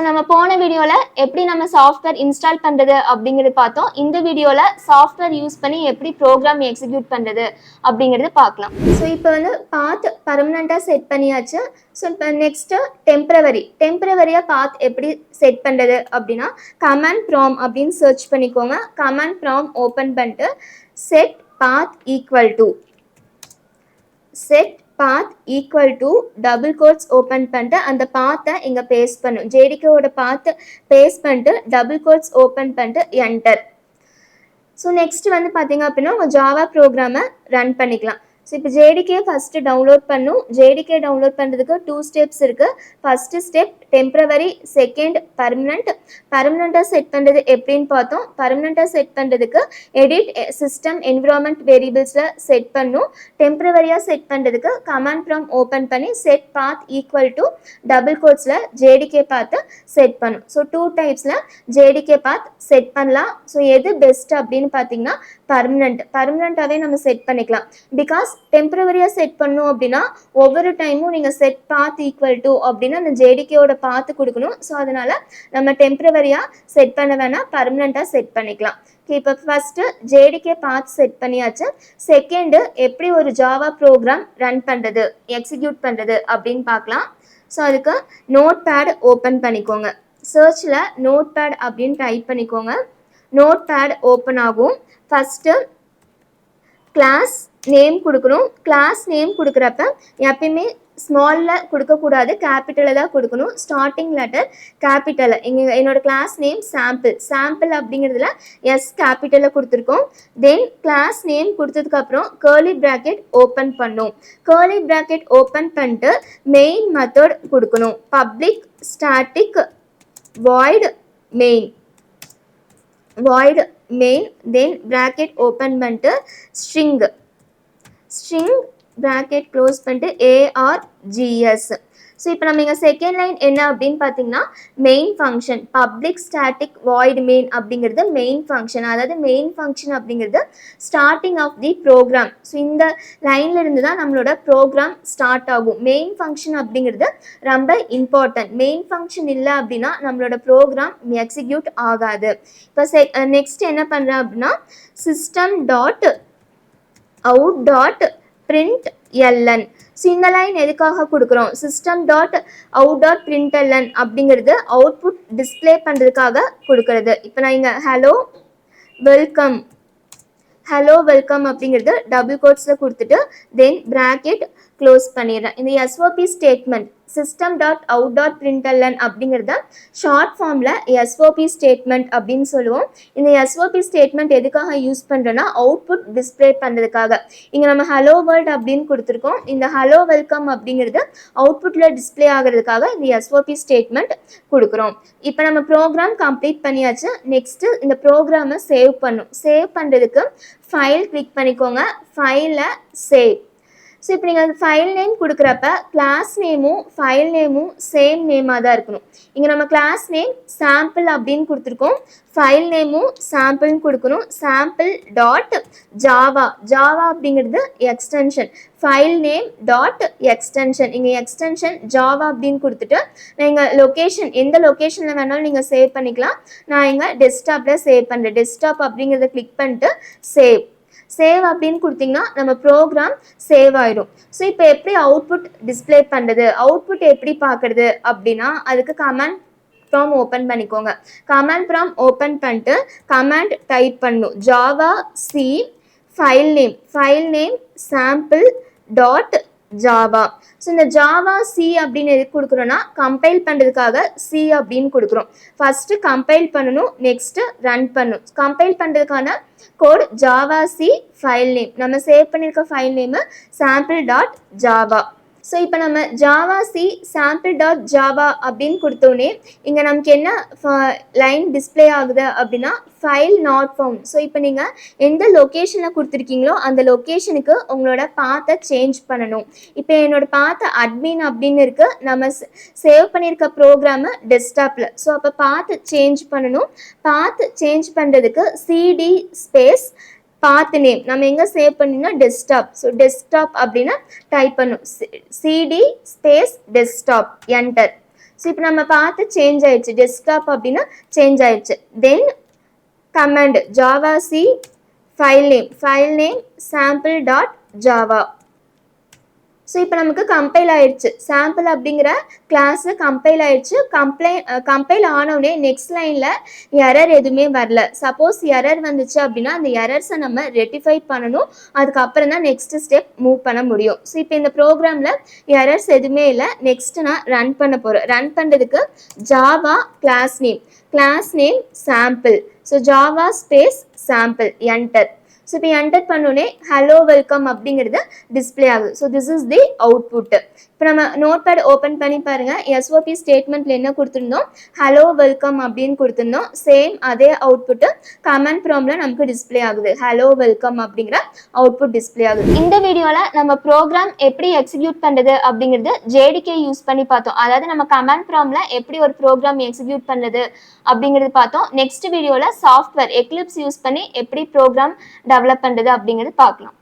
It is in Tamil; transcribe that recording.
நம்ம போன வீடியோல எப்படி நம்ம சாஃப்ட்வேர் இன்ஸ்டால் பண்றது அப்படிங்கறது பார்த்தோம். இந்த வீடியோல சாஃப்ட்வேர் யூஸ் பண்ணி எப்படி ப்ரோக்ராம் எக்ஸிக்யூட் பண்றது அப்படிங்கறது பார்க்கலாம். ஸோ இப்போ வந்து பாத் பர்மனண்டா செட் பண்ணியாச்சு. ஸோ இப்போ நெக்ஸ்ட் டெம்பரவரியா பாத் எப்படி செட் பண்றது அப்படின்னா கமாண்ட் ப்ராம்ப்ட் அப்படின்னு சர்ச் பண்ணிக்கோங்க. கமாண்ட் ப்ராம்ப்ட் ஓப்பன் பண்ணிட்டு set path equal to double quotes open பண்ணிட்டு அந்த பாத்தை இங்கே பேஸ்ட் பண்ணும். ஜேடிகேவோட பாத்தை பேஸ்ட் பண்ணிட்டு டபுள் கோட்ஸ் ஓப்பன் பண்ணிட்டு என்டர். ஸோ நெக்ஸ்ட் வந்து பார்த்தீங்க அப்படின்னா உங்கள் ஜாவா ப்ரோக்ராமை ரன் பண்ணிக்கலாம். ஸோ இப்போ ஜேடிகே ஃபஸ்ட்டு டவுன்லோட் பண்ணும். ஜேடிகே டவுன்லோட் பண்ணுறதுக்கு 2 ஸ்டெப்ஸ் இருக்குது. ஃபஸ்ட்டு ஸ்டெப் டெம்பரவரி, செகண்ட் பர்மனெண்ட்டாக செட் பண்ணுறது எப்படின்னு பார்த்தோம். பர்மனெண்ட்டாக செட் பண்ணுறதுக்கு எடிட் சிஸ்டம் என்விரான்மெண்ட் வேரியபிள்ஸில் செட் பண்ணும். டெம்பரவரியாக செட் பண்ணுறதுக்கு கமாண்ட் ப்ராம்ப்ட் ஓப்பன் பண்ணி set path equal to double கோட்ஸில் ஜேடிகே பாத்தை செட் பண்ணும். ஸோ 2 டைப்ஸில் ஜேடிகே பாத் செட் பண்ணலாம். ஸோ எது பெஸ்ட் அப்படின்னு பார்த்தீங்கன்னா பர்மனெண்ட்டாகவே நம்ம செட் பண்ணிக்கலாம். பிகாஸ் டெம்பரவரியாக செட் பண்ணோம் அப்படின்னா ஒவ்வொரு டைமும் நீங்கள் செட் பாத் ஈக்குவல் டு அப்படின்னு அந்த ஜேடிகேயோட பாத்து கொடுக்கணும். ஸோ அதனால நம்ம டெம்பரவரியாக செட் பண்ண வேணால் பர்மனெண்ட்டாக செட் பண்ணிக்கலாம். இப்போ ஃபஸ்ட்டு ஜேடிகே பாத் செட் பண்ணியாச்சு. செகண்டு எப்படி ஒரு ஜாவா ப்ரோக்ராம் ரன் பண்ணுறது எக்ஸிக்யூட் பண்ணுறது அப்படின்னு பார்க்கலாம். ஸோ அதுக்கு நோட் பேட் ஓப்பன் பண்ணிக்கோங்க. சர்ச்சில் நோட் பேட் அப்படின்னு டைப் பண்ணிக்கோங்க. நோட் பேட் ஓப்பன் ஆகும். ஃபஸ்ட்டு கிளாஸ் நேம் கொடுக்கணும். கிளாஸ் நேம் கொடுக்குறப்ப எப்பயுமே ஸ்மாலில் கொடுக்கக்கூடாது, கேபிட்டலில் தான் கொடுக்கணும். ஸ்டார்டிங் லெட்டர் கேபிட்டலில். என்னோட கிளாஸ் நேம் சாம்பிள் அப்படிங்கிறதுல எஸ் கேபிட்டலில் கொடுத்துருக்கோம். தென் கிளாஸ் நேம் கொடுத்ததுக்கப்புறம் கேர்லி ப்ராக்கெட் ஓப்பன் பண்ணும். கேர்லி ப்ராக்கெட் ஓப்பன் பண்ணிட்டு மெயின் மெத்தட் கொடுக்கணும். Public static void main then bracket open பண்ணிட்டு string bracket close பண்ணிட்டு args. ஸோ இப்போ நம்ம இங்கே செகண்ட் லைன் என்ன அப்படின்னு பார்த்தீங்கன்னா main function public static void main அப்படிங்கிறது மெயின் ஃபங்க்ஷன். அதாவது மெயின் ஃபங்க்ஷன் அப்படிங்கிறது starting of the program. So இந்த லைனில் இருந்து தான் நம்மளோட ப்ரோக்ராம் ஸ்டார்ட் ஆகும். மெயின் ஃபங்க்ஷன் அப்படிங்கிறது ரொம்ப இம்பார்ட்டன்ட். மெயின் ஃபங்க்ஷன் இல்லை அப்படின்னா நம்மளோட ப்ரோக்ராம் எக்ஸிக்யூட் ஆகாது. இப்போ நெக்ஸ்ட் என்ன பண்ணுறேன் அப்படின்னா system.out.println. ஸோ இந்த லைன் எதுக்காக கொடுக்குறோம்? system.out.println அப்படிங்கிறது அவுட்புட் டிஸ்பிளே பண்ணுறதுக்காக கொடுக்கறது. இப்போ நான் இங்கே ஹலோ வெல்கம் அப்படிங்கிறது டபுள் கோட்ஸில் கொடுத்துட்டு தென் ப்ராக்கெட் க்ளோஸ் பண்ணிடுறேன். இந்த எஸ்ஓபி ஸ்டேட்மெண்ட் system.out.println அப்படிங்கிறத ஷார்ட் ஃபார்மில் எஸ்ஓபி ஸ்டேட்மெண்ட் அப்படின்னு சொல்லுவோம். இந்த எஸ்ஓபி ஸ்டேட்மெண்ட் எதுக்காக யூஸ் பண்ணுறோன்னா அவுட்புட் டிஸ்பிளே பண்ணுறதுக்காக. இங்கே நம்ம ஹலோ வேர்ல்ட் அப்படின்னு கொடுத்துருக்கோம். இந்த ஹலோ வெல்கம் அப்படிங்கிறது அவுட்புட்டில் டிஸ்பிளே ஆகிறதுக்காக இந்த எஸ்ஓபி ஸ்டேட்மெண்ட் கொடுக்குறோம். இப்போ நம்ம ப்ரோக்ராம் கம்ப்ளீட் பண்ணியாச்சு. நெக்ஸ்ட்டு இந்த ப்ரோக்ராமை சேவ் பண்ணுறதுக்கு ஃபைல் கிளிக் பண்ணிக்கோங்க. ஃபைலில் சேவ். ஸோ இப்போ நீங்கள் ஃபைல் நேம் கொடுக்குறப்ப கிளாஸ் நேமும் ஃபைல் நேமும் சேம் நேமாக தான் இருக்கணும். இங்கே நம்ம கிளாஸ் நேம் சாம்பிள் அப்படின்னு கொடுத்துருக்கோம். ஃபைல் நேமும் சாம்பிள்னு கொடுக்கணும். sample.java அப்படிங்கிறது extension. File name dot extension. இங்கே எக்ஸ்டென்ஷன் ஜாவா அப்படின்னு கொடுத்துட்டு நான் இங்கே லொக்கேஷன் எந்த லொக்கேஷனில் வேணாலும் நீங்கள் சேவ் பண்ணிக்கலாம். நான் இங்கே டெஸ்க்டாப்பில் சேவ் பண்ணுறேன். டெஸ்க்டாப் அப்படிங்கிறத கிளிக் பண்ணிட்டு சேவ் அப்படின்னு கொடுத்தீங்கன்னா நம்ம ப்ரோக்ராம் சேவ் ஆயிடும். ஸோ இப்போ எப்படி அவுட்புட் டிஸ்பிளே பண்ணுறது, அவுட்புட் எப்படி பார்க்குறது அப்படின்னா அதுக்கு கமாண்ட் ப்ராம்ப்ட் ஓப்பன் பண்ணிக்கோங்க. கமாண்ட் ப்ராம்ப்ட் ஓப்பன் பண்ணிட்டு கமாண்ட் டைப் பண்ணணும். Java C file name sample.java. So இந்த ஜாவா சி அப்படின்னு எதுக்கு கொடுக்குறோன்னா கம்பைல் பண்ணுறதுக்காக சி அப்படின்னு கொடுக்குறோம். ஃபஸ்ட்டு கம்பைல் பண்ணணும், நெக்ஸ்ட்டு ரன் பண்ணணும். கம்பைல் பண்ணுறதுக்கான code Java C file name. நம்ம சேவ் பண்ணியிருக்க ஃபைல் நேமு sample.java. ஸோ இப்போ நம்ம ஜாவா சி sample.java அப்படின்னு கொடுத்தோன்னே இங்கே நமக்கு என்ன லைன் டிஸ்பிளே ஆகுது அப்படின்னா ஃபைல் நாட் ஃபவுண்ட். ஸோ இப்போ நீங்கள் எந்த லொக்கேஷனில் கொடுத்துருக்கீங்களோ அந்த லொக்கேஷனுக்கு உங்களோட பாத்தை சேஞ்ச் பண்ணணும். இப்போ என்னோடய பாத்தை அட்மின் அப்படின்னு இருக்குது. நம்ம சேவ் பண்ணியிருக்க ப்ரோக்ராமு டெஸ்க்டாப்பில். ஸோ அப்போ பாத்து சேஞ்ச் பண்ணணும். பாத்து சேஞ்ச் பண்ணுறதுக்கு சிடி ஸ்பேஸ் பாத் நேம் நம்ம எங்கே சேவ் பண்ணினா டெஸ்க்டாப். ஸோ டெஸ்க்டாப் அப்படின்னா டைப் பண்ணும். CD space desktop enter. So இப்போ நம்ம பார்த்து சேஞ்ச் ஆயிடுச்சு, டெஸ்க்டாப் அப்படின்னா சேஞ்ச் ஆயிடுச்சு. Then command Java C file name sample dot java. So இப்போ நமக்கு கம்பைல் ஆயிடுச்சு, சாம்பிள் அப்படிங்கிற கிளாஸு கம்பைல் ஆயிடுச்சு. கம்பைல் ஆனவுடனே நெக்ஸ்ட் லைனில் எரர் எதுவுமே வரல. சப்போஸ் எரர் வந்துச்சு அப்படின்னா அந்த எரர்ஸை நம்ம ரெட்டிஃபை பண்ணணும், அதுக்கப்புறம் தான் நெக்ஸ்ட் ஸ்டெப் மூவ் பண்ண முடியும். ஸோ இப்போ இந்த ப்ரோக்ராமில் எரர்ஸ் எதுவுமே இல்லை. நெக்ஸ்ட் நான் ரன் பண்ண போகிறேன். ரன் பண்ணுறதுக்கு Java class name sample. So Java space sample enter. So இப்போ என்டர் பண்ணோடனே ஹலோ வெல்கம் அப்படிங்கிறது டிஸ்பிளே ஆகுது. So this is the output. இப்போ நம்ம நோட் பேட் ஓப்பன் பண்ணி பாருங்கள், எஸ்ஓபி ஸ்டேட்மெண்ட்டில் என்ன கொடுத்துருந்தோம், ஹலோ வெல்கம் அப்படின்னு கொடுத்துருந்தோம். சேம் அதே அவுட்புட்டு கமெண்ட் ப்ராம்ப்டில் நமக்கு டிஸ்பிளே ஆகுது, ஹலோ வெல்கம் அப்படிங்கிற அவுட்புட் டிஸ்பிளே ஆகுது. இந்த வீடியோவில் நம்ம ப்ரோக்ராம் எப்படி எக்ஸிக்யூட் பண்ணுறது அப்படிங்கிறது ஜேடிகே யூஸ் பண்ணி பார்த்தோம். அதாவது நம்ம கமெண்ட் ப்ராம்ப்டில் எப்படி ஒரு ப்ரோக்ராம் எக்ஸிக்யூட் பண்ணுறது அப்படிங்கிறது பார்த்தோம். நெக்ஸ்ட் வீடியோவில் சாஃப்ட்வேர் எக்லிப்ஸ் யூஸ் பண்ணி எப்படி ப்ரோக்ராம் டெவலப் பண்ணுறது அப்படிங்கிறது பார்க்கலாம்.